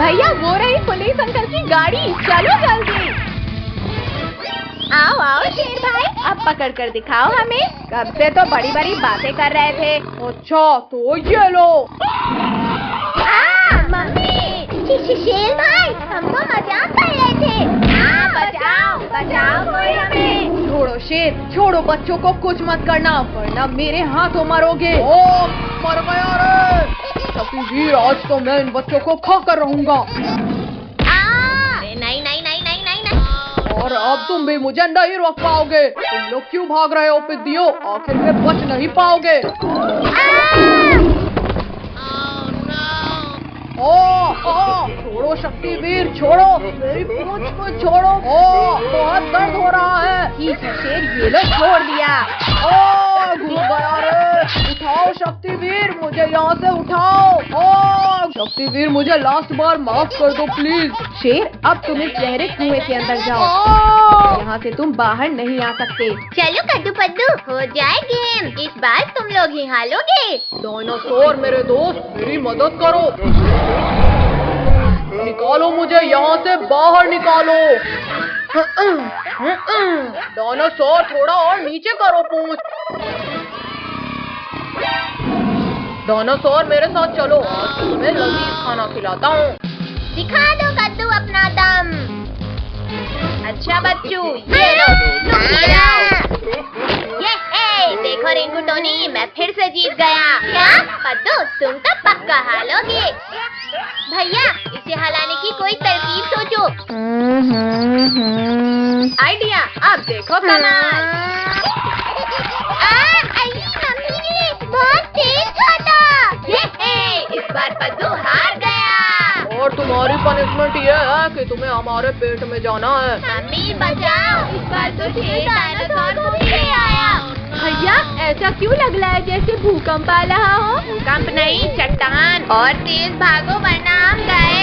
भैया वो रही पुलिस अंकल की गाड़ी, चलो जल्दी। आओ आओ शेर भाई, अब पकड़ कर दिखाओ हमें। कब से तो बड़ी बड़ी बातें कर रहे थे। अच्छा तो ये लो। मम्मी, शेर भाई हम तो मजाक कर रहे थे। बचाओ बचाओ कोई हमें। छोड़ो शेर, छोड़ो, बच्चों को कुछ मत करना वरना मेरे हाथों मरोगे। ओ मर गया रे शक्ति वीर, आज तो मैं इन बच्चों को खा कर रहूंगा। नहीं नहीं नहीं नहीं नहीं नहीं। और अब तुम भी मुझे नहीं रोक पाओगे। तुम लोग क्यों भाग रहे हो पिद्दियों, आखिर में बच नहीं पाओगे। छोड़ो शक्ति वीर, छोड़ो मेरी पूंछ को छोड़ो। बहुत दर्द हो रहा है। ठीक है शेर, ये लो छोड़ दिया। घुस गया रे। उठाओ शक्ति वीर, मुझे यहाँ से उठाओ। शक्ति वीर मुझे लास्ट बार माफ कर दो प्लीज। शेर अब तुम इस गहरे कुएं के अंदर जाओ, यहाँ से तुम बाहर नहीं आ सकते। चलो कद्दू पद्दू, हो जाए गेम, इस बार तुम लोग ही हारोगे। डायनासोर मेरे दोस्त, मेरी मदद करो। निकालो मुझे यहाँ से, बाहर निकालो। डायनासोर थोड़ा और नीचे करो पूंछ। डायनासोर मेरे साथ चलो, आज तुम्हें लजीज खाना खिलाता हूँ। दिखा दो कद्दू अपना दम। अच्छा बच्चों, ये लो तुम गिराओ। ये देखो रिंकू टोनी, मैं फिर से जीत गया। क्या कद्दू, तुम तो पक्का हारोगे। भैया इसे हलाने की कोई तरकीब सोचो। आइडिया, अब देखो कमाल। बहुत तेज था। इस बार पद्दू हार गया। और तुम्हारी पनिशमेंट ये है कि तुम्हें हमारे पेट में जाना है। मम्मी बचाओ, इस बार तो शेर डायनासोर को भी ले आया। भैया ऐसा क्यों लग रहा है जैसे भूकंप आ रहा हो? भूकंप नहीं, चट्टान। और तेज भागो वरना हम गए।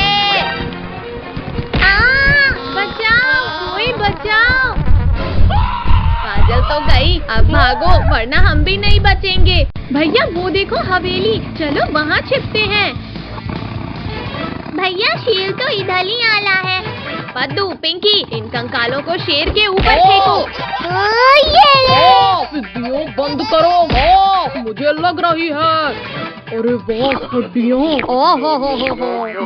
बचाओ कोई बचाओ। काजल तो गई, अब भागो वरना हम भी नहीं बचेंगे। भैया वो देखो हवेली, चलो वहाँ छिपते हैं। भैया शेर तो इधर ही आला है। पद्दू पिंकी, इन कंकालों को शेर के ऊपर फेंको। पिद्दियों बंद करो। मुझे लग रही है। अरे वाह हड्डियाँ,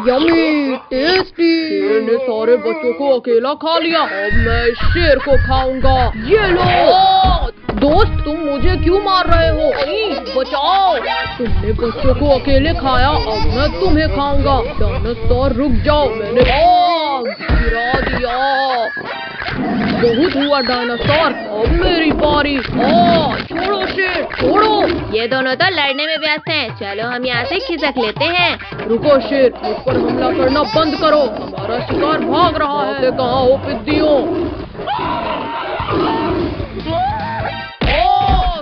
यम्मी टेस्टी। शेर ने सारे बच्चों को अकेला खा लिया, अब मैं इस शेर को खाऊंगा। ये लो। दोस्त तुम मुझे क्यों मार रहे हो? बचाओ, तुमने बच्चों को अकेले खाया, अब मैं तुम्हें खाऊंगा। डायनासोर रुक जाओ, मैंने गिरा दिया। बहुत हुआ डायनासोर, अब मेरी बारी। छोड़ो शेर, छोड़ो। ये दोनों तो लड़ने में व्यस्त हैं, चलो हम यहाँ से खिसक लेते हैं। रुको शेर, मुझ पर हमला करना बंद करो, हमारा शिकार भाग रहा है। कहाँ हो पिद्दियों?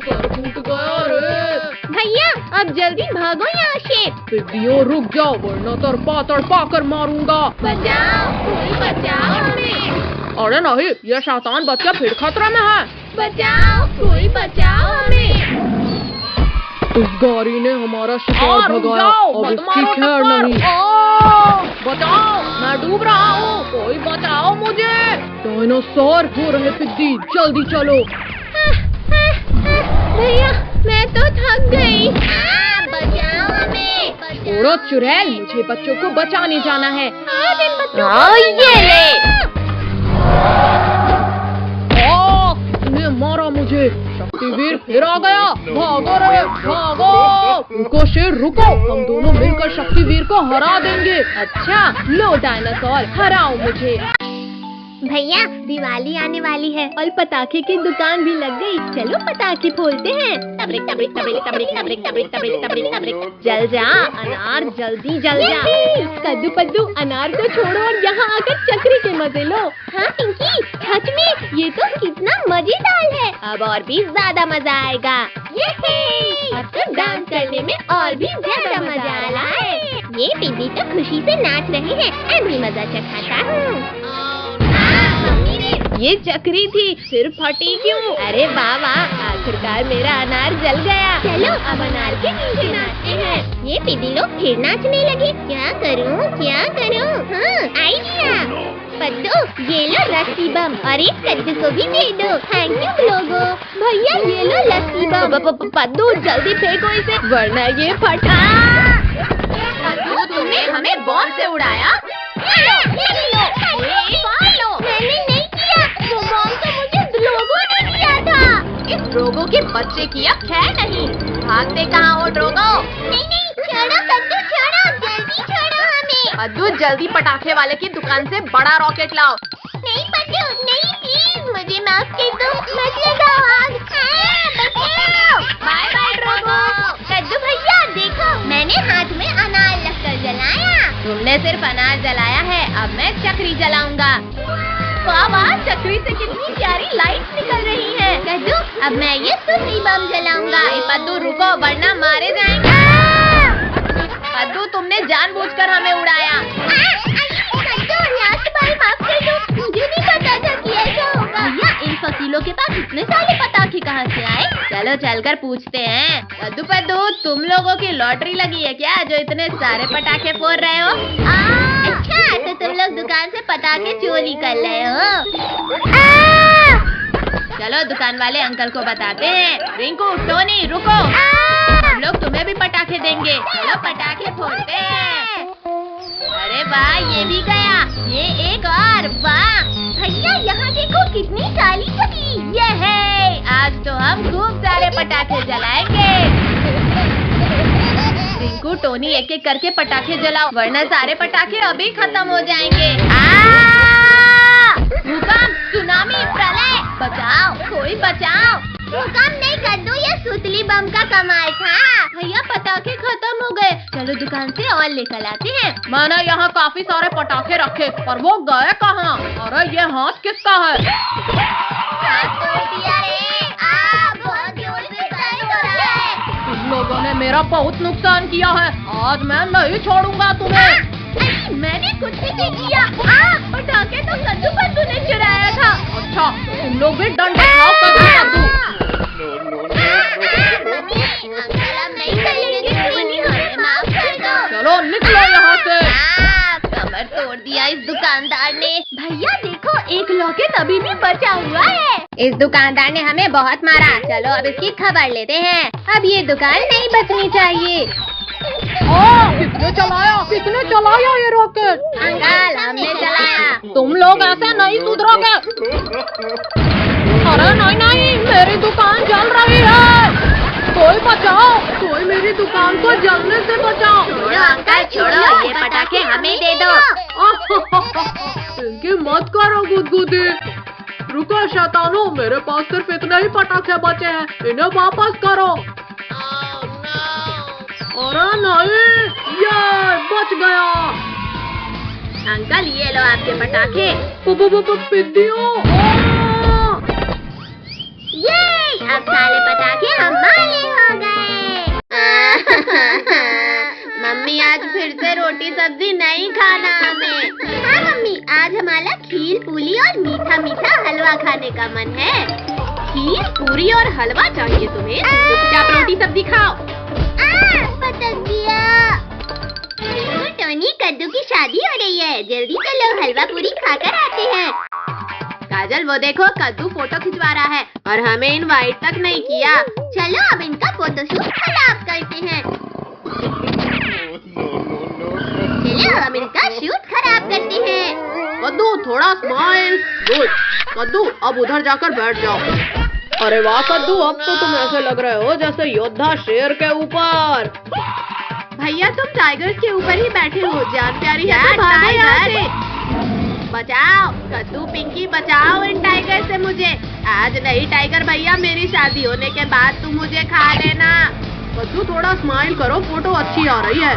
सर फूट गया रे। भैया अब जल्दी भागो यहाँ से। पिद्दियों रुक जाओ वरना तड़पा कर मारूंगा। बचाओ कोई बचाओ हमें। अरे नहीं, ये शैतान बच्चा फिर खतरा में है। बचाओ कोई बचाओ हमें। इस गाड़ी ने हमारा शिकार भगाया, अब इसकी खैर नहीं। बचाओ, मैं डूब रहा हूँ, कोई बचाओ मुझे। डायनासोर हो रहे पिद्दी, जल्दी चलो। भैया मैं तो थक गई। बचाओ हमें। छोड़ो चुड़ैल, मुझे बच्चों को बचाने जाना है। ये ले। इसने मारा मुझे। शक्तिवीर फिर आ गया, भागो रे भागो। रुको शेर रुको, हम दोनों मिलकर शक्तिवीर को हरा देंगे। अच्छा लो डायनासोर, हराओ मुझे। भैया दिवाली आने वाली है और पटाखे की दुकान भी लग गई, चलो पटाखे फोड़ते हैं। तबरिक तबरिक तबरिक तबरिक तबरिक तबरिक तबरिक तबरिक तबरिक। जल जा अनार, जल्दी जल जा। कद्दू पद्दू अनार को छोड़ो और यहाँ आकर चक्री के मजे लो। हाँ पिंकी, सच में ये तो कितना मजेदार है, अब और भी ज्यादा मजा आएगा। अब तो डांस करने में और भी ज्यादा मजा आ रहा है। ये पिंकी तो खुशी से नाच रहे हैं, मैं भी मजा चखाता हूँ। ये चक्री थी, फिर फटी क्यों? अरे बाबा, आखिरकार मेरा अनार जल गया। चलो अब अनार के नीचे नाचते हैं। ये पिदी लोग फिर नाचने लगे। क्या करूं क्या करूं? पद्दू, ये लो लस्सी बम और एक कद्दू को भी दे दो। थैंक यू लोगो। भैया ये लो लस्सी बम। पद्दू जल्दी फेंको इसे वरना ये फटा। पद्दू तुमने हमें बॉम्ब से उड़ाया। मैंने नहीं किया, वो बॉम्ब तो मुझे ड्रोगो ने दिया था। इस ड्रोगो के बच्चे की अब खैर नहीं। भागते कहाँ हो ड्रोगो? नहीं छोड़ो कद्दू, छोड़ो जल्दी छोड़ो हमें। पद्दू जल्दी पटाखे वाले की दुकान से बड़ा रॉकेट लाओ। नहीं पद्दू नहीं, प्लीज मुझे माफ कर दो। मत लगाओ आग। बचाओ। Bye bye Drogo. कद्दू भैया देखो, मैंने हाथ में अनार रखकर जलाया। तुमने सिर्फ अनार जलाया है, अब मैं चक्री जलाऊंगा। वाह वाह, चक्री से कितनी प्यारी लाइट निकल रही है। कद्दू अब मैं ये सुतली बम जलाऊंगा। पद्दू रुको वरना मारे जाएंगे। पद्दू तुमने जानबूझकर हमें उड़ाया। कद्दू लास्ट बार माफ कर दो, मुझे नहीं पता था कि ऐसा होगा। भैया इन फकीलों के पास इतने सारे पटाखे कहाँ से आए? चलो चलकर पूछते हैं। पद्दू तुम लोगों की लॉटरी लगी है क्या, जो इतने सारे पटाखे फोड़ रहे हो? अच्छा तो तुम लोग दुकान से पटाखे चोरी कर रहे हो। चलो दुकान वाले अंकल को बताते हैं। रिंकू टोनी रुको, हम लोग तुम्हें भी पटाखे देंगे। चलो पटाखे फोड़ते हैं। अरे वाह ये भी गया, ये एक और। वाह भैया यहाँ देखो कितनी काली छतरी। ये है, आज तो हम खूब सारे पटाखे जलाएंगे। रिंकू टोनी एक एक करके पटाखे जलाओ वरना सारे पटाखे अभी खत्म हो जाएंगे। भूकंप, सुनामी, प्रलय, बचाओ कोई बचाओ। भूकंप नहीं कद्दू, ये सुतली बम का कमाल था। भैया पटाखे खत्म हो गए, चलो दुकान से और लेकर आते हैं। मैंने यहाँ काफी सारे पटाखे रखे पर वो गए कहाँ? अरे ये हाथ किसका है? हाथ तोड़ दिया रे। बहुत जोर से दर्द हो रहा है। तुम लोगों ने मेरा बहुत नुकसान किया है, आज मैं नहीं छोड़ूंगा तुम्हें। मैंने कुछ भी नहीं किया। पटाखे तो कद्दू पद्दू ने चुराया था। अच्छा तुम लोग भी डंडे खाओ कद्दू। अंकल अब नहीं करेंगे, हमें माफ कर दो। चलो निकलो यहाँ से। कमर तोड़ दिया इस दुकानदार ने। भैया देखो एक लॉकेट अभी भी बचा हुआ है। इस दुकानदार ने हमें बहुत मारा। चलो अब इसकी खबर लेते हैं। अब ये दुकान नहीं बचनी चाहिए। किसने चलाया ये रॉकेट? अंकल हमने चलाया। तुम लोग ऐसे नहीं सुधरोगे। अरे नहीं, मेरी दुकान जल रही है। कोई बचाओ, कोई मेरी दुकान को जलने से बचाओ। छोड़ो अंकल छोड़ो, ये पटाखे हमें दे दो। इनकी मत करो गुदगुदी। रुको शैतानो, मेरे पास सिर्फ इतने ही पटाखे बचे हैं, इन्हें वापस करो। अरे नहीं, ये बच गया। अंकल ये लो आपके पटाखे। पिद्दियों। ये अब सारे पटाखे हमारे हो गए। मम्मी आज फिर से रोटी सब्जी नहीं खाना हमें। हाँ मम्मी, आज हमारा खीर पूरी और मीठा मीठा हलवा खाने का मन है। खीर पूरी और हलवा चाहिए तुम्हें? चुपचाप रोटी सब्जी खाओ। पटक दिया। टोनी कद्दू की शादी हो रही है, जल्दी चलो हलवा पूरी खाकर आते हैं। काजल वो देखो कद्दू फोटो खिंचवा रहा है और हमें इनवाइट तक नहीं किया। चलो अब इनका फोटोशूट खराब करते हैं। चलो अब इनका शूट खराब करते हैं। कद्दू थोड़ा स्माइल। गुड कद्दू, अब उधर जाकर बैठ जाओ। अरे वाह कद्दू, अब तो तुम ऐसे लग रहे हो जैसे योद्धा शेर के ऊपर। भैया तुम टाइगर के ऊपर ही बैठे हो, जान प्यारी है तो भागो यहाँ से। बचाओ कद्दू पिंकी, बचाओ इन टाइगर से मुझे। आज नहीं टाइगर भैया, मेरी शादी होने के बाद तुम मुझे खा लेना। कद्दू थोड़ा स्माइल करो, फोटो अच्छी आ रही है।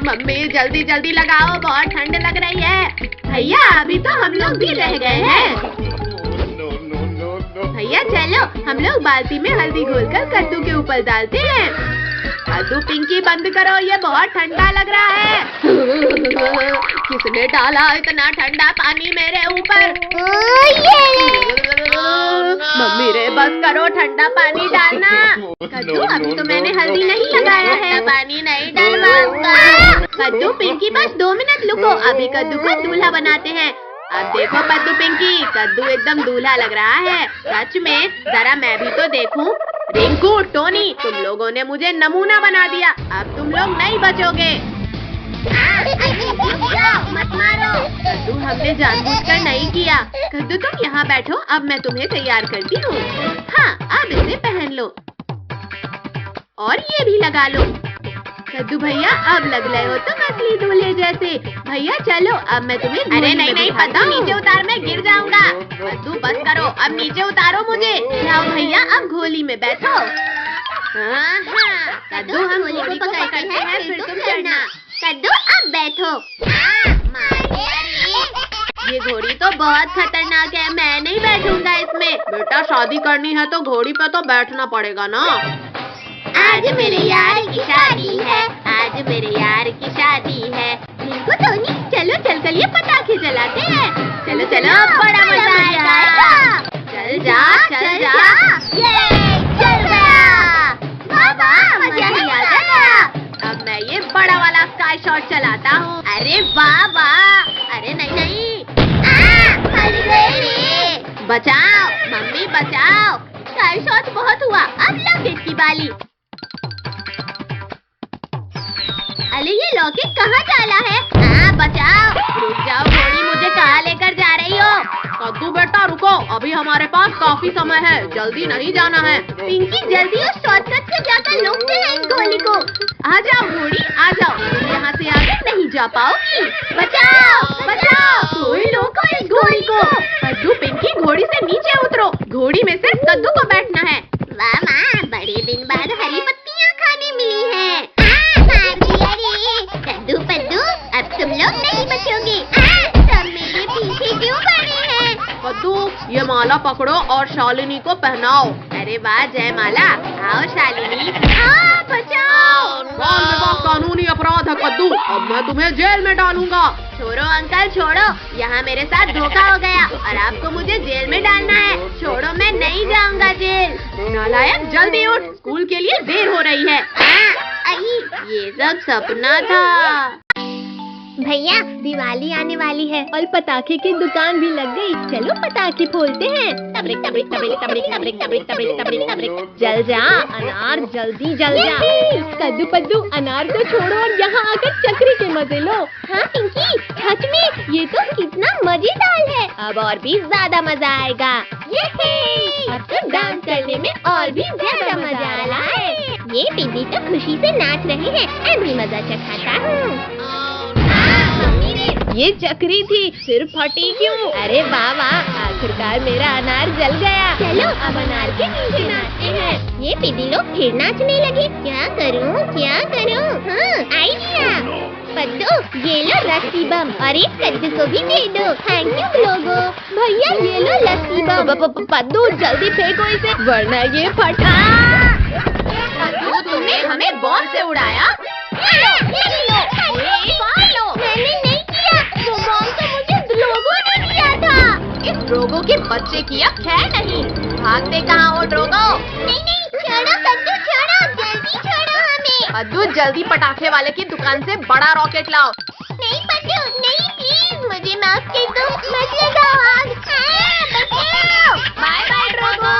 मम्मी जल्दी जल्दी लगाओ, बहुत ठंड लग रही है। भैया अभी तो हम लोग भी रह गए हैं। भैया चलो हम लोग बाल्टी में हल्दी घोलकर कद्दू के ऊपर डालते हैं। कद्दू पिंकी बंद करो, ये बहुत ठंडा लग रहा है। किसने डाला इतना ठंडा पानी मेरे ऊपर? मम्मी रे बस करो, ठंडा पानी डालना। कद्दू अभी तो मैंने हल्दी नहीं लगाया है, पानी नहीं डलवाऊंगा। पद्दू पिंकी बस 2 मिनट रुको, अभी कद्दू को दूल्हा बनाते हैं। अब देखो पद्दू पिंकी, कद्दू एकदम दूल्हा लग रहा है। सच में, जरा मैं भी तो देखूं। रिंकू, टोनी, तुम लोगों ने मुझे नमूना बना दिया, अब तुम लोग नहीं बचोगे। मत मारो। कद्दू, हमने जानबूझकर नहीं किया। कद्दू तुम यहाँ बैठो, अब मैं तुम्हें तैयार करती हूँ। हाँ, अब इसे पहन लो और ये भी लगा लो। कद्दू भैया, अब लग रहे हो तुम असली दूल्हे जैसे। भैया चलो, अब मैं तुम्हें अरे नहीं पता, नीचे उतार, मैं गिर जाऊंगा। कद्दू बस करो, अब नीचे उतारो मुझे। जाओ भैया, अब घोली में बैठो। हाँ, कद्दू हम घोड़ी को पकड़ते हैं, फिर तुम चढ़ना। कद्दू अब बैठो। ये घोड़ी तो बहुत खतरनाक है, मैं नहीं बैठूंगा इसमें। बेटा, शादी करनी है तो घोड़ी पे तो बैठना पड़ेगा ना। आज मेरे यार की शादी है, आज मेरे यार की शादी है। रिंकू, टोनी, चलो चलकर ये पटाखे जलाते हैं। चलो चलो, बड़ा मजा आएगा। चल जा, चल जा। ये चल गया। वाह, मजा ही आ गया। अब मैं ये बड़ा वाला स्काई शॉट चलाता हूँ। अरे वाह वाह। अरे नहीं, बचाओ मम्मी, बचाओ। स्काई शॉट बहुत हुआ, अब लॉकेट की बाली। अरे ये लॉकेट कहाँ डाला है? बचाओ। रुक जाओ घोड़ी, मुझे कहाँ लेकर जा रही हो? कद्दू बेटा रुको, अभी हमारे पास काफी समय है, जल्दी नहीं जाना है। पिंकी, जल्दी उस शॉर्टकट से जाकर रोकते हैं इस घोड़ी को। आ जाओ घोड़ी, आ जाओ, तुम यहाँ से आगे नहीं जा पाओगी। बचाओ बचाओ, कोई रोको इस घोड़ी को। कद्दू, पिंकी, घोड़ी से नीचे उतरो, घोड़ी में सिर्फ कद्दू को बैठना है। वाह माँ, बड़े दिन बाद हरी पत्तियाँ खाने मिली है। कद्दू पद्दू, अब तुम लोग नहीं बचोगे। सब मेरे पीछे क्यों पड़े हैं? कद्दू, ये माला पकड़ो और शालिनी को पहनाओ। अरे वाह जयमाला, आओ शालिनी। बचाओ। बाल विवाह कानूनी अपराध है कद्दू, अब मैं तुम्हें जेल में डालूंगा। छोड़ो अंकल, छोड़ो, यहाँ मेरे साथ धोखा हो गया और आपको मुझे जेल में डालना है। छोड़ो, मैं नहीं जाऊंगा जेल। नालायक, जल्दी उठ, स्कूल के लिए देर हो रही है। ये सब सपना था। भैया, दिवाली आने वाली है और पटाखे की दुकान भी लग गई। चलो पटाखे फोड़ते हैं। तबरिक तबरिक तबरिक तबरिक तबरिक तबरिक तबरिक तबरिक तबरिक। जल जा अनार, जल्दी जल जा। कद्दू पद्दू, अनार को छोड़ो और यहाँ आकर चक्री के मजे लो। हाँ पिंकी, सच में ये तो कितना मजेदार है। अब और भी ज्यादा मजा आएगा। अब तो डांस करने में और भी ज्यादा मजा आ रहा है। ये पिंकी तो खुशी से नाच रहे हैं, मैं भी मजा चखाता हूँ। ये चक्री थी, सिर्फ फटी क्यों? अरे वाह वाह, आखिरकार मेरा अनार जल गया। चलो अब अनार के नीचे नाचते हैं। ये पिदी लोग फिर नाचने लगे। क्या करूं क्या करूं? हाँ, आइडिया। पद्दू, ये लो रस्सी बम और एक कद्दू को भी दे दो। थैंक यू लोगो। भैया ये लो रस्सी बम। पद्दू जल्दी फेंको इसे, वरना ये फटा। पद्दू, तुमने हमें बॉल से उड़ाया। मैंने नहीं किया, वो बॉल तो मुझे ड्रोगो ने दिया था। इस ड्रोगो के बच्चे की अब खैर नहीं। भागते कहाँ हो ड्रोगो? नहीं, छोड़ो कद्दू, छोड़ो, जल्दी छोड़ो हमें। पद्दू, जल्दी पटाखे वाले की दुकान से बड़ा रॉकेट लाओ। नहीं पद्दू, नहीं, प्लीज मुझे माफ कर दो, मत लगाओ आग। Bye bye Drogo.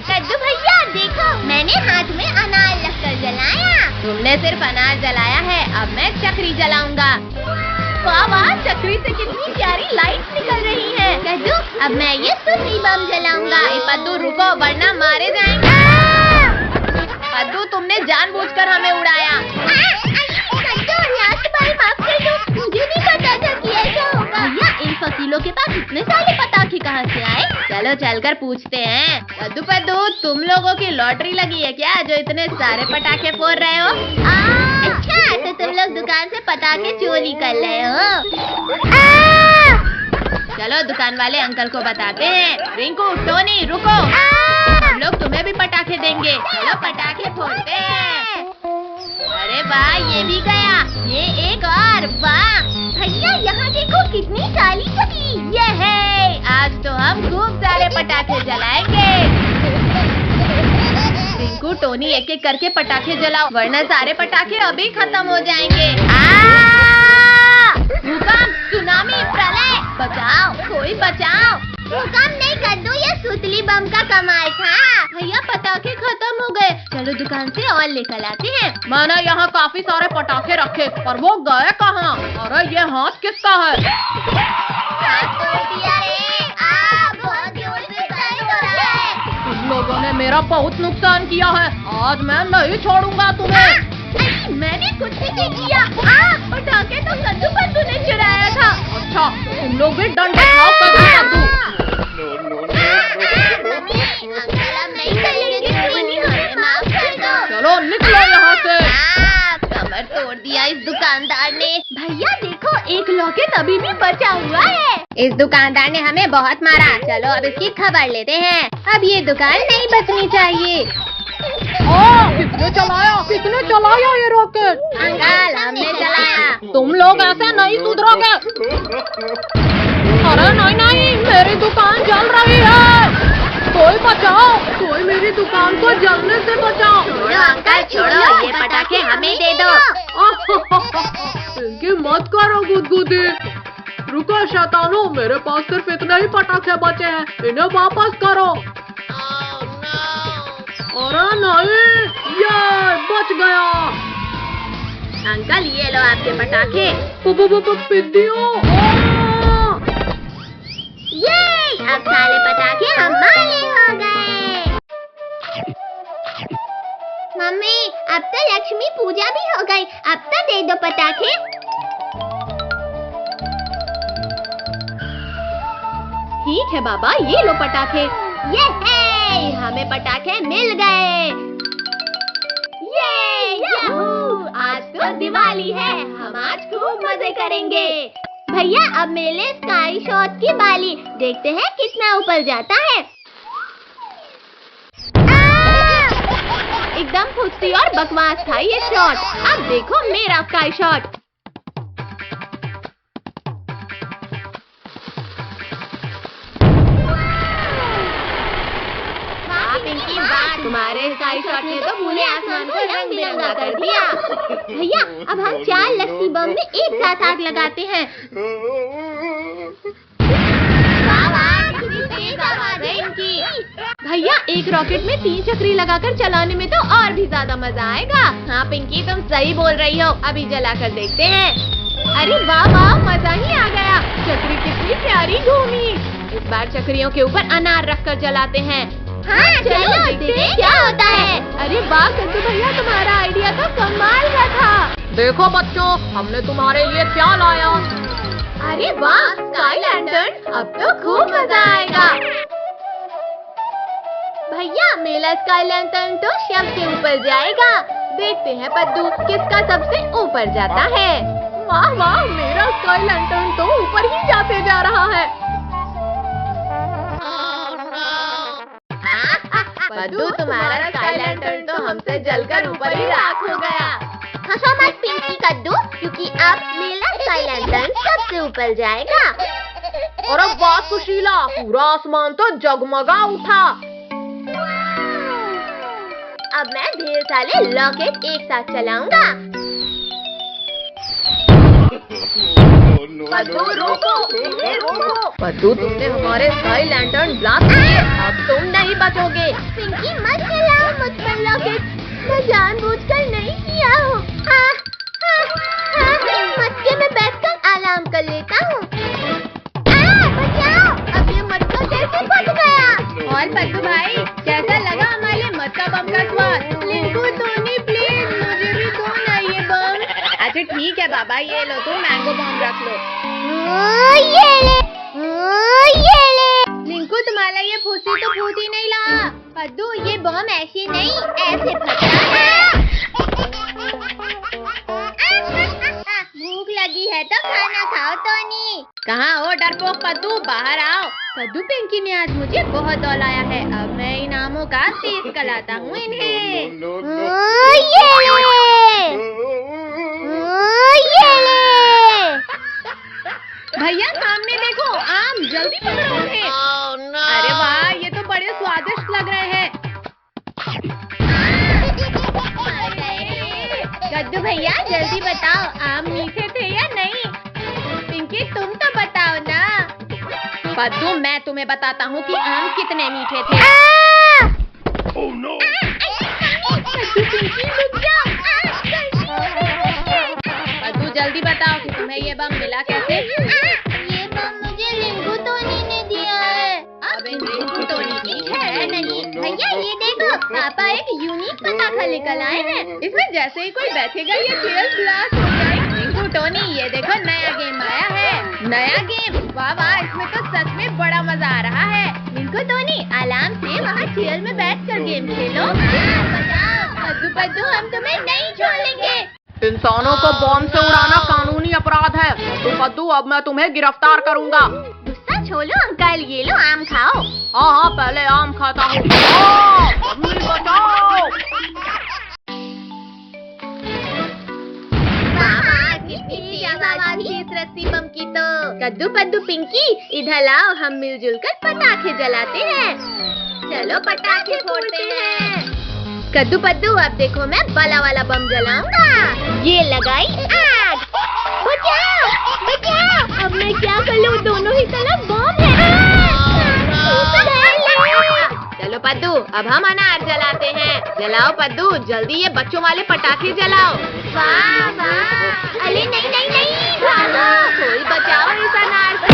कद्दू भैया देखो, मैंने हाथ में अनार रखकर जलाया। तुमने सिर्फ अनार जलाया है, अब मैं चक्री जलाऊंगा। वाह वाह, चक्री से कितनी प्यारी लाइट निकल रही है। कद्दू, अब मैं ये सुतली बम जलाऊंगा। पद्दू रुको, वरना मारे जाएंगे। पद्दू, तुमने जानबूझकर हमें उड़ाया। कद्दू, लास्ट बार माफ कर दो, मुझे नहीं पता था कि ऐसा होगा। भैया, इन फकीलों के पास इतने सारे पटाखे कहाँ से आए? चलो चलकर पूछते हैं। कद्दू पद्दू, तुम लोगों की लॉटरी लगी है क्या, जो इतने सारे पटाखे फोड़ रहे हो? अच्छा, तो तुम लोग दुकान से पटाखे चोरी कर रहे हो। चलो दुकान वाले अंकल को बताते हैं। रिंकू, टोनी, रुको, हम लोग तुम्हें भी पटाखे देंगे। चलो पटाखे फोड़ते हैं। अरे वाह, ये भी गया, ये एक और। वाह भैया, यहाँ देखो कितनी काली छड़ी। ये है, आज तो हम खूब सारे पटाखे जलाएंगे। रिंकू, टोनी, एक एक करके पटाखे जलाओ, वरना सारे पटाखे अभी खत्म हो जाएंगे। भूकंप, सुनामी, प्रलय, बचाओ, कोई बचाओ। भूकंप नहीं कद्दू, ये सुतली बम का कमाल था। भैया पटाखे खत्म हो गए, चलो दुकान से और लेकर आते हैं। मैंने यहाँ काफी सारे पटाखे रखे, पर वो गए कहाँ? अरे ये हाथ किसका है? हाथ तोड़ दिया रे। बहुत जोर से दर्द हो रहा है। तुम लोगों ने मेरा बहुत नुकसान किया है, आज मैं नहीं छोड़ूंगा तुम्हें। अरे मैंने कुछ भी नहीं किया। पटाखे तो कद्दू पद्दू ने चुराया था। अच्छा, तुम लोग भी डंडे खाओ कद्दू। अंकल अब नहीं चलेंगे, हमें माफ कर दो। चलो निकलो यहाँ से। कमर तोड़ दिया इस दुकानदार ने। भैया देखो, एक लॉकेट अभी भी बचा हुआ है। इस दुकानदार ने हमें बहुत मारा। चलो अब इसकी खबर लेते हैं। अब ये दुकान नहीं बचनी चाहिए। किसने चलाया ये रॉकेट? अंकल हमने चलाया। तुम लोग ऐसे नहीं सुधरोगे। अरे नहीं, मेरी दुकान जल रही है, कोई बचाओ, कोई मेरी दुकान को जलने से बचाओ। छोड़ो अंकल छोड़ो, ये पटाखे हमें दे दो। इनकी मत करो गुदगुदी। रुको शैतानो, मेरे पास सिर्फ इतने ही पटाखे बचे हैं, इन्हें वापस करो। अरे नहीं, ये बच गया। अंकल ये लो आपके पटाखे। पिद्दियों। ये अब सारे पटाखे हमारे हो गए। मम्मी अब तो लक्ष्मी पूजा भी हो गई, अब तो दे दो पटाखे। ठीक है बाबा, ये लो पटाखे। ये है, हमें पटाखे मिल गए। याहू! आज तो दिवाली है, हम आज खूब मजे करेंगे। भैया अब मेले स्काई शॉट की बाली, देखते हैं कितना ऊपर जाता है। एकदम फुस्ती और बकवास था ये शॉट। अब देखो मेरा स्काई शॉट। पिंकी वाह, तुम्हारे स्काई शॉट ने तो पूरे आसमान को रंग बिरंगा कर दिया। भैया अब हम 4 लक्ष्मी बम में एक साथ आग लगाते हैं। कितनी तेज आवाज है इनकी। भैया एक रॉकेट में 3 चक्री लगाकर चलाने में तो और भी ज्यादा मजा आएगा। हाँ पिंकी तुम सही बोल रही हो, अभी जलाकर देखते हैं। अरे वाह वाह, मजा ही आ गया। चक्री कितनी प्यारी घूमी। इस बार चक्रियों के ऊपर अनार रखकर जलाते हैं। हाँ चलो देखते हैं क्या होता है। अरे वाह कद्दू भैया, तुम्हारा आइडिया तो कमाल का था। देखो बच्चों, हमने तुम्हारे लिए क्या लाया। अरे वाह स्काई लैंटर्न, अब तो खूब मजा आएगा। भैया मेरा स्काई लैंटर्न तो शव के ऊपर जाएगा। देखते हैं पद्दू किसका सबसे ऊपर जाता है। वाह वाह, मेरा स्काई लैंटर्न तो ऊपर ही जाते जा रहा है। पद्दू तुम्हारा स्काई लैंटर्न तो हमसे जलकर ऊपर ही राख हो गया। हंसो मत पिंकी कद्दू, क्योंकि अब मेरा स्काई लैंटर्न सबसे ऊपर जाएगा। और अब वाह सुशीला, पूरा आसमान तो जगमगा उठा। अब मैं ढेर सारे रॉकेट एक साथ चलाऊंगा। पद्दू रोको, रोको। पद्दू तुमने हमारे स्काई लैंटर्न ब्लास्ट किए, अब तुम नहीं बचोगे। पिंकी मत चलाओ मुझ पर रॉकेट, मैं जानबूझकर नहीं किया हूँ। मटके में बैठकर आराम कर लेता हूँ। बचाओ, अब ये मटका कैसे फट गया। और पद्दू भाई कैसा लगा हमारे मटका बम का स्वाद। लिंकू टोनी प्लीज मुझे भी दो ना ये बम। अच्छा ठीक है बाबा, ये लो तुम मैंगो बम रख लो। ये ले। लिंकू तुम्हारा ये फूसी तो फूट ही नहीं रहा। पद्दू ये बम ऐसे नहीं, ऐसे फटा है। भूख लगी है तो खाना खाओ टोनी। कहाँ हो डरपोक पद्दू, बाहर आओ। कद्दू पिंकी ने आज मुझे बहुत दौलाया है, अब मैं इनामों का टेस्ट कराता हूँ इन्हें। भैया सामने देखो, आम जल्दी पकड़ो उन्हें। अरे वाह, ये तो बड़े स्वादिष्ट लग रहे हैं। कद्दू भैया जल्दी बताओ, आम मीठे थे या नहीं। पिंकी तुम तो बताओ ना। पद्दू मैं तुम्हें बताता हूँ कि आम कितने मीठे थे। पद्दू जल्दी बताओ कि तुम्हें ये बम मिला कैसे? ये बम मुझे रिंकू टोनी ने दिया है। अब इन रिंकू टोनी की है नहीं भैया, ये देखो पापा एक यूनिक पटाखा लेकर आए हैं। इसमें जैसे ही कोई बैठेगा ये चेयर ब्लास्ट हो जाएगी। रिंकू टोनी ये देखो नया गेम आया है। नया गेम? वाह वाह, इसमें तो सच में बड़ा मजा आ रहा है। रिंकू टोनी आराम से वहाँ चेयर में बैठकर गेम खेलो। पद्दू पद्दू हम तुम्हें नहीं छोड़ेंगे। इंसानों को बॉम्ब से उड़ाना कानूनी अपराध है। तो पद्दू अब मैं तुम्हें गिरफ्तार करूंगा। गुस्सा छोड़ो अंकल, ये लो आम खाओ। हाँ हाँ पहले आम खाता हूँ। मम्मी बचाओ। रस्सी बम की तो। कद्दू पद्दू पिंकी इधर लाओ, हम मिलजुल कर पटाखे जलाते हैं। चलो पटाखे फोड़ते हैं। कद्दू पद्दू अब देखो मैं बड़ा वाला बम जलाऊंगा। ये लगाई आग। बचाओ बचाओ, अब मैं क्या कर लूं, दोनों ही तरफ बम है। चलो पद्दू अब हम अनार जलाते हैं। जलाओ पद्दू जल्दी, ये बच्चों वाले पटाखे जलाओ। वाह वाह, अरे नहीं नहीं नहीं, भागो, कोई बचाओ इस अनार से।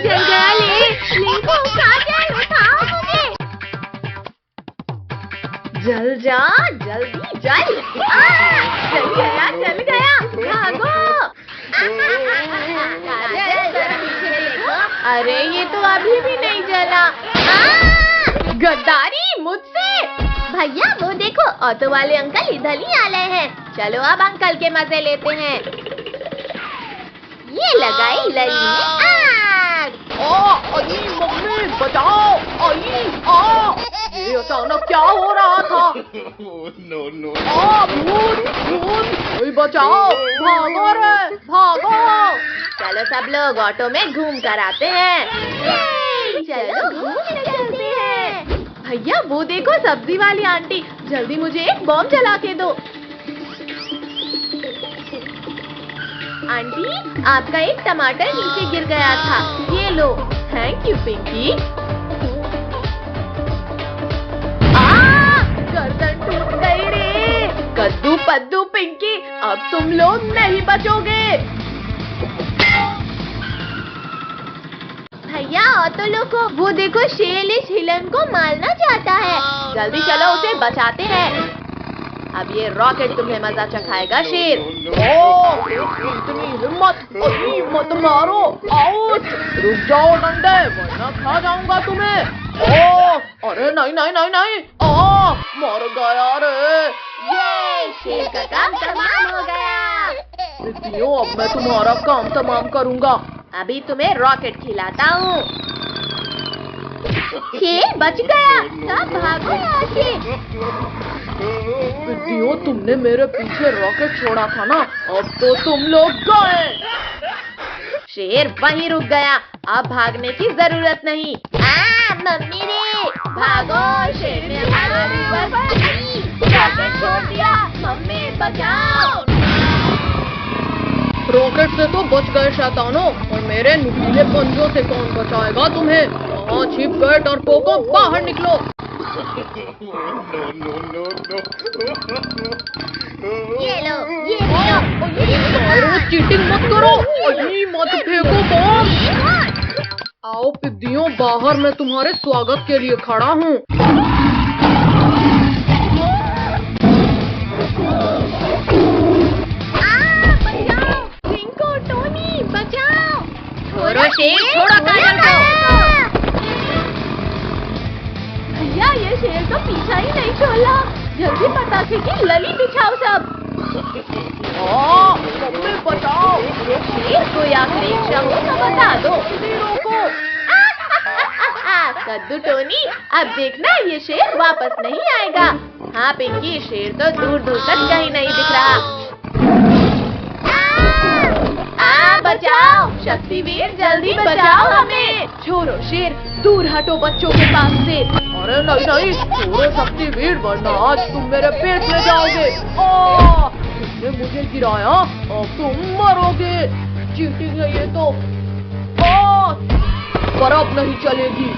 जल गया ले, लिंकू काजल उठाओ मुझे। जल जा जल्दी जल। जल गया भागो। अरे ये तो अभी भी नहीं जला। गद्दारी मुझसे। भैया वो देखो ऑटो वाले अंकल इधर ही आ रहे हैं। चलो अब अंकल के मजे लेते हैं। ये लगाई लड़ी में आग। अरे मम्मी बचाओ। ये अचानक क्या हो रहा था? भूत भूत, बचाओ, भागो रे भागो। चलो सब लोग ऑटो में घूम कर आते हैं। चलो घूम कर चलते हैं। भैया वो देखो सब्जी वाली आंटी, जल्दी मुझे एक बम जला के दो। आंटी आपका एक टमाटर नीचे गिर गया था, ये लो। Thank you Pinky. गर्दन टूट गई रे। कद्दू पद्दू पिंकी अब तुम लोग नहीं बचोगे। भैया ऑटो लोगों, वो देखो शेर इस हिलन को मारना चाहता है। जल्दी चलो उसे बचाते हैं। अब ये रॉकेट तुम्हें मजा चखाएगा शेर। इतनी हिम्मत, मत मारो। आउच, रुक जाओ डंडे वरना खा जाऊंगा तुम्हें। अरे नहीं नहीं नहीं नहीं, मर गया रे। ये शेर का काम तमाम हो गया। इसलिए अब मैं तुम्हारा काम तमाम करूंगा। अभी तुम्हें रॉकेट खिलाता हूँ। शेर बच गया, सब भागो यहाँ से। विद्यो तुमने मेरे पीछे रॉकेट छोड़ा था ना, अब तो तुम लोग गए। शेर वहीं रुक गया, अब भागने की जरूरत नहीं। मम्मी रे भागो, शेर ने हमारी रॉकेट छोड़ दिया। मम्मी बचाओ। रॉकेट से तो बच गए शैतानों, और मेरे नुकीले पंजों से कौन बचाएगा तुम्हें? वहाँ छिप गए डरपोकों, बाहर निकलो। ये लो, ये लो। चीटिंग मत करो, मत फेंको बम। आओ पिद्दियों बाहर, मैं तुम्हारे स्वागत के लिए खड़ा हूँ। शेर छोड़ो काजल को। भैया ये शेर तो पीछा ही नहीं छोड़ा। जल्दी पटाखे की लली बिछाओ सब। मम्मी बचाओ। शेर को आखिरी इच्छा हो तो बता दो। रोको। कद्दू टोनी अब देखना ये शेर वापस नहीं आएगा। हाँ पिंकी, शेर तो दूर दूर तक कहीं नहीं दिख रहा। बचाओ शक्तिवीर, जल्दी बचाओ हमें। छोड़ो शेर, दूर हटो बच्चों के पास से। अरे नहीं नहीं, छोड़ो शक्तिवीर वरना आज तुम मेरे पेट में जाओगे। तुमने मुझे गिराया, अब तुम मरोगे। चीटिंग है ये तो। पर अब नहीं चलेगी।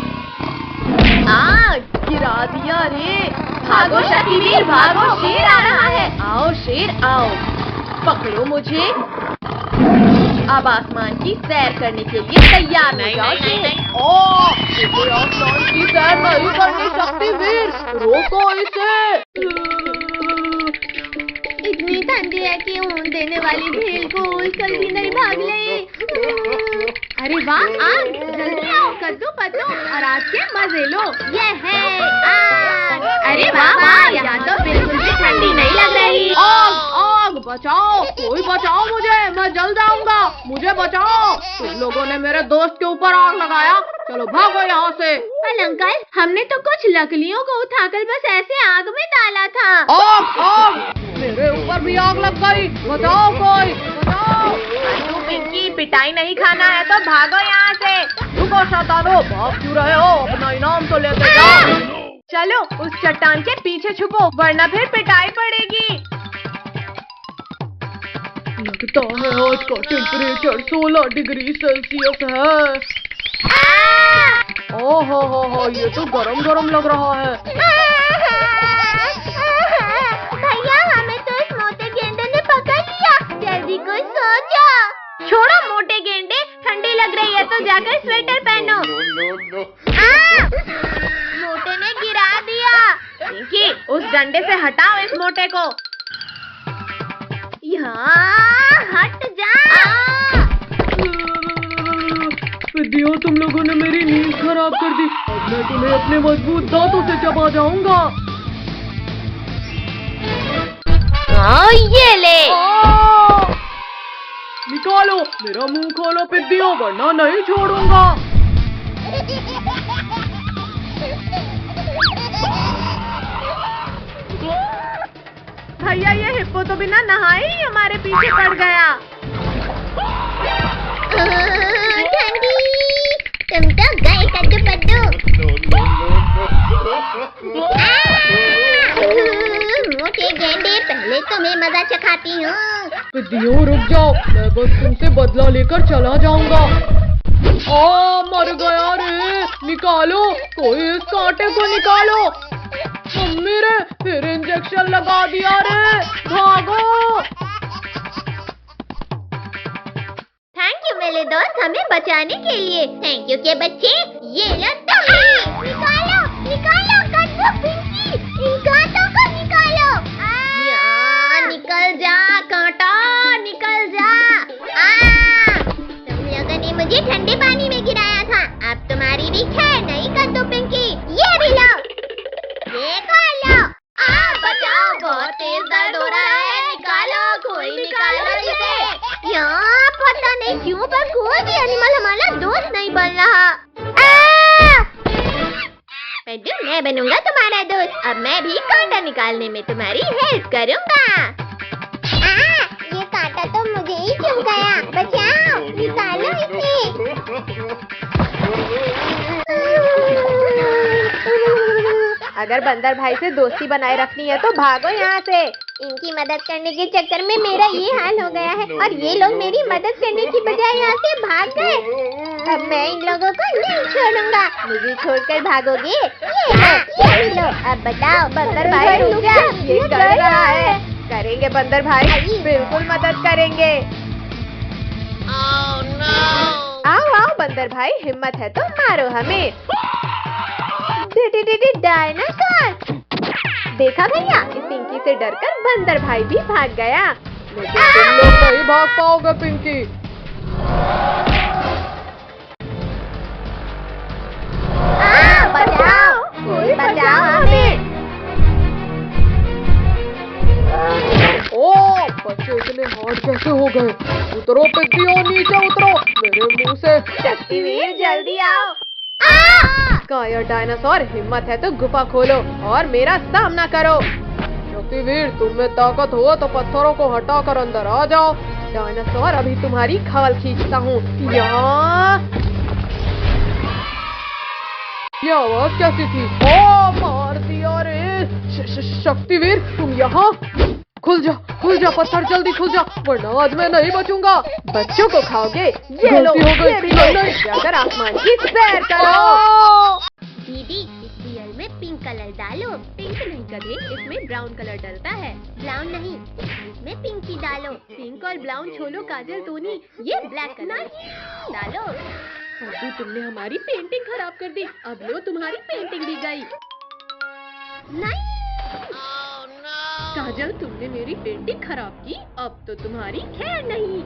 गिरा दिया रे। भागो शक्तिवीर भागो, शेर आ रहा है। आओ शेर आओ, पकड़ो मुझे। अब आसमान की सैर करने के लिए तैयार हो जाओ शेर। इसे आसमान की सैर नहीं करनी शक्तिवीर, रोको इसे। इतनी ठंडी है कि ऊन देने वाली भेल को जल्दी नहीं भाग ले। अरे वाह, आग जल्दी आओ, कद्दू पत्तो और आज के मजे लो। ये है आग। अरे वाह वाह, यहाँ तो बिल्कुल भी ठंडी नहीं लग रही। आग बचाओ, कोई बचाओ मुझे, मैं जल जाऊंगा, मुझे बचाओ। तुम लोगों ने मेरे दोस्त के ऊपर आग लगाया, चलो भागो यहाँ से। पर अंकल, हमने तो कुछ लकड़ियों को उठाकर बस ऐसे आग में डाला था। आग, मेरे ऊपर भी आग लग गई, बचाओ कोई, बचाओ। पिंकी, पिटाई नहीं खाना है तो भागो यहाँ से। रुको शैतानो, भाग क्यों रहे हो, अपना इनाम तो लेते जाओ। चलो उस चट्टान के पीछे छुपो, वरना फिर पिटाई पड़ेगी। लगता है आज का टेम्परेचर 16 डिग्री सेल्सियस है। ओहो, ये तो गरम गरम लग रहा है। भैया, हमें तो इस मोटे गेंडे ने पकड़ लिया, जल्दी कुछ सोचो। छोड़ो मोटे गेंडे, ठंडी लग रही है तो जाकर स्वेटर पहनो। मोटे ने गिरा दिया। पिंकी, उस डंडे से हटाओ इस मोटे को। यहाँ हट जा। विद्या, तुम लोगों ने मेरी नींद खराब कर दी, अब मैं तुम्हें अपने मजबूत दांतों से चबा जाऊंगा। ये ले। निकालो, मेरा मुंह खोलो पिद्दियों, वरना नहीं छोड़ूंगा। भैया, ये हिप्पो तो बिना नहाए ही हमारे पीछे पड़ गया। ठंडी, तुम तो गए कद्दू पद्दू। मोटे गेंडे, पहले तुम्हें मजा चखाती हूँ। पिद्दियों रुक जाओ, मैं बस तुमसे बदला लेकर चला जाऊंगा। मर गया रे, निकालो, कोई इस कांटे को निकालो। मम्मी रे, फिर इंजेक्शन लगा दिया रे, भागो। थैंक यू मेरे दोस्त, हमें बचाने के लिए। थैंक यू के बच्चे, ये लो तुम। निकालो निकालो कद्दू, पिंकी, इन कांटों को निकालो। निकल जा कांटा, निकल जा। तुम लोगों ने मुझे ठंडे पानी में गिराया था, अब तुम्हारी भी खैर नहीं कद्दू पिंकी। ये भी लो, देखो लो। बचाओ, बहुत तेज दर्द हो रहा है, निकालो, कोई निकालो इसे। यहाँ पता नहीं क्यों पर कोई भी एनिमल हमारा दोस्त नहीं बन रहा। पेड्डू, मैं बनूंगा तुम्हारा दोस्त, अब मैं भी कांटा निकालने में तुम्हारी हेल्प करूंगा। ये कांटा तो मुझे ही चुभ गया, बचाओ, निकालो इसे। अगर बंदर भाई से दोस्ती बनाए रखनी है तो भागो यहाँ से। इनकी मदद करने के चक्कर में मेरा ये हाल हो गया है और ये लोग मेरी मदद करने की बजाय यहाँ से भाग गए। अब मैं इन लोगों को नहीं छोड़ूंगा। मुझे छोड़कर भागोगे? ये लो। अब बताओ बंदर भाई, रुक जा, ये कर रहा है। करेंगे बंदर भाई, बिल्कुल मदद करेंगे। आओ आओ बंदर भाई, हिम्मत है तो मारो हमें। डायनासोर! देखा भैया, इस पिंकी से डरकर बंदर भाई भी भाग गया। लेकिन तुम लोग नहीं भाग पाओगे पिंकी। बचाओ, कोई बचाओ हमें। बच्चे इतने हार्ड कैसे हो गए? उतरो पिद्दियों, नीचे उतरो, मेरे मुंह से। शक्तिवीर जल्दी आओ। कायर डायनासोर, हिम्मत है तो गुफा खोलो और मेरा सामना करो। शक्तिवीर, तुम में ताकत हो तो पत्थरों को हटाकर अंदर आ जाओ। डायनासोर, अभी तुम्हारी खाल खींचता हूँ। ये आवाज कैसी थी? मार दिया रे। शक्तिवीर, तुम यहाँ? खुल जा पत्थर, जल्दी खुल जा, वरना आज मैं नहीं बचूंगा। बच्चों को खाओगे? ये लो, ये भी लो, जाकर आसमान की सैर करो। दीदी, इस रियल में पिंक कलर डालो। पिंक नहीं गधे, इसमें ब्राउन कलर डलता है। ब्राउन नहीं, इसमें पिंक ही डालो। पिंक और ब्राउन छोड़ो काजल टोनी, ये ब्लैक कलर डालो। अभी तुमने हमारी पेंटिंग खराब कर दी, अब लो तुम्हारी पेंटिंग भी गई। नहीं काजल, तुमने मेरी पेंटिंग खराब की, अब तो तुम्हारी खैर नहीं।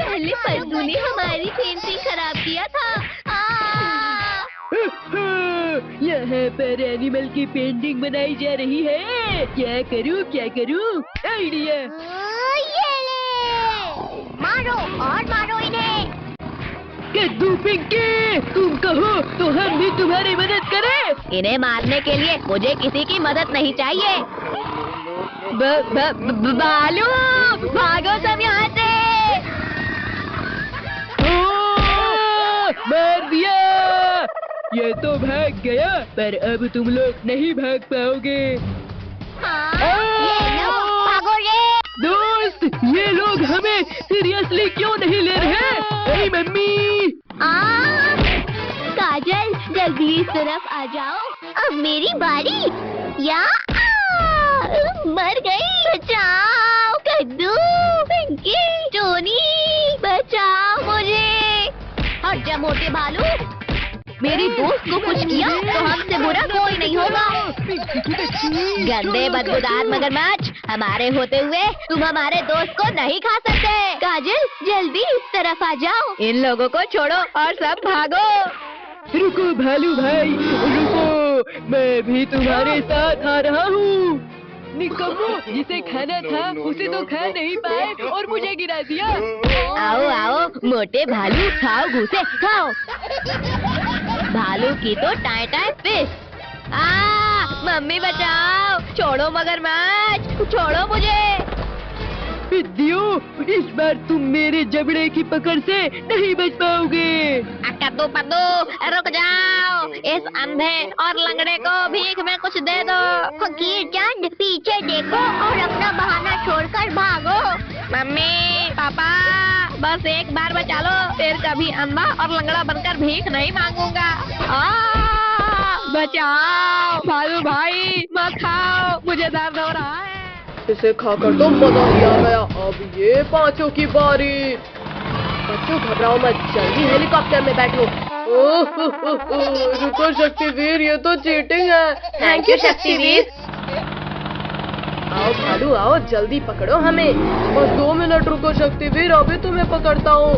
पहले पद्दू ने हमारी पेंटिंग खराब किया था। यहाँ पर एनिमल की पेंटिंग बनाई जा रही है। क्या करूँ? आइडिया। ये ले, मारो और मारो इन्हें। कद्दू पिंकी, तुम कहो तो हम भी तुम्हारी मदद करें। इन्हें मारने के लिए मुझे किसी की मदद नहीं चाहिए। बालू, भागो सब यहाँ से। मार दिया। ये तो भाग गया, पर अब तुम लोग नहीं भाग पाओगे। ये लो, भागो रे। दोस्त, ये लोग हमें सीरियसली क्यों नहीं ले रहे? ए मम्मी। काजल, जल्दी इस तरफ आ जाओ। अब मेरी बारी। या मर गई। बचाओ कद्दू, पिंकी, टोनी, बचाओ मुझे। हट जा मोटे भालू, मेरी दोस्त को कुछ किया तो हमसे बुरा कोई नहीं होगा। गंदे बदबूदार मगरमच्छ, हमारे होते हुए तुम हमारे दोस्त को नहीं खा सकते। काजल, जल्दी इस तरफ आ जाओ। इन लोगों को छोड़ो और सब भागो। रुको भालू भाई, रुको, मैं भी तुम्हारे साथ आ रहा हूँ। निकम्मो, जिसे खाना था उसे तो खा नहीं पाए और मुझे गिरा दिया। आओ आओ मोटे भालू, खाओ घूसे खाओ। भालू की तो टाई टाई फिश। मम्मी बचाओ, छोड़ो मगरमच्छ, छोड़ो मुझे। पिद्दियों, इस बार तुम मेरे जबड़े की पकड़ से नहीं बच पाओगे। कद्दू पद्दू, रुक जाओ। इस अंधे और लंगड़े को भीख में कुछ दे दो। फकीर चंद, पीछे देखो और अपना बहाना छोड़कर भागो। मम्मी, पापा, बस एक बार बचा लो, फिर कभी अंधा और लंगड़ा बनकर भीख नहीं मांगूंगा। बचाओ भालू भाई, मत खाओ, मुझे दर्द हो रहा है। इसे खाकर तो मजा ही आ गया। अब ये पांचों की बारी। बच्चों घबराओ मत, जल्दी हेलीकॉप्टर में बैठो। रुको शक्तिवीर, ये तो चीटिंग है। Thank you Shaktiveer. आओ भालू आओ, जल्दी पकड़ो हमें। बस 2 मिनट रुको शक्तिवीर, अभी तुम्हें पकड़ता हूँ।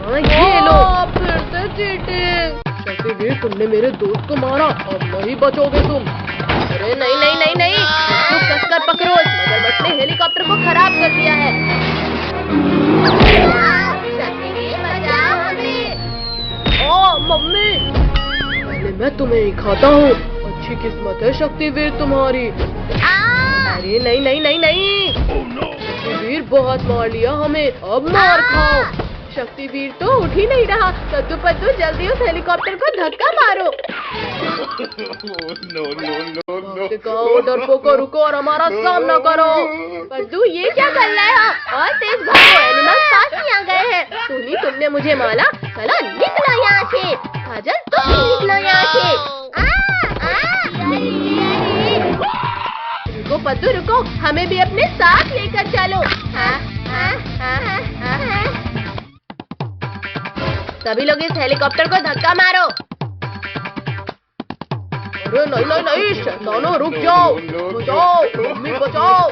ये लो। फिर से चीटिंग। शक्तिवीर, तुमने मेरे दोस्त को मारा, अब नहीं बचोगे तुम। अरे नहीं नहीं नहीं नहीं, इसको कसकर पकड़ो, मगरमच्छ ने हेलीकॉप्टर को खराब कर दिया है। ओ मम्मी, पहले मैं तुम्हें ही खाता हूँ। अच्छी किस्मत है शक्तिवीर तुम्हारी। अरे नहीं नहीं नहीं नहीं, शक्तिवीर बहुत मार लिया हमें, अब मार खाओ। शक्तिवीर तो उठ ही नहीं रहा। कद्दू पद्दू, जल्दी उस हेलीकॉप्टर को धक्का मारो। डरपोको, रुको और हमारा सामना करो। पद्दू, ये क्या कर रहा है? और तेज भागो, एनिमल पास ही आ गए हैं। टोनी, तुमने मुझे मारा, चलो निकलो यहाँ से। काजल, तुम भी निकलो यहाँ से। रुको पद्दू रुको, हमें भी अपने साथ लेकर चलो। सभी लोग इस हेलीकॉप्टर को धक्का मारो। अरे नहीं नहीं नहीं, शैतानों रुक जाओ, बचाओ, मम्मी बचाओ।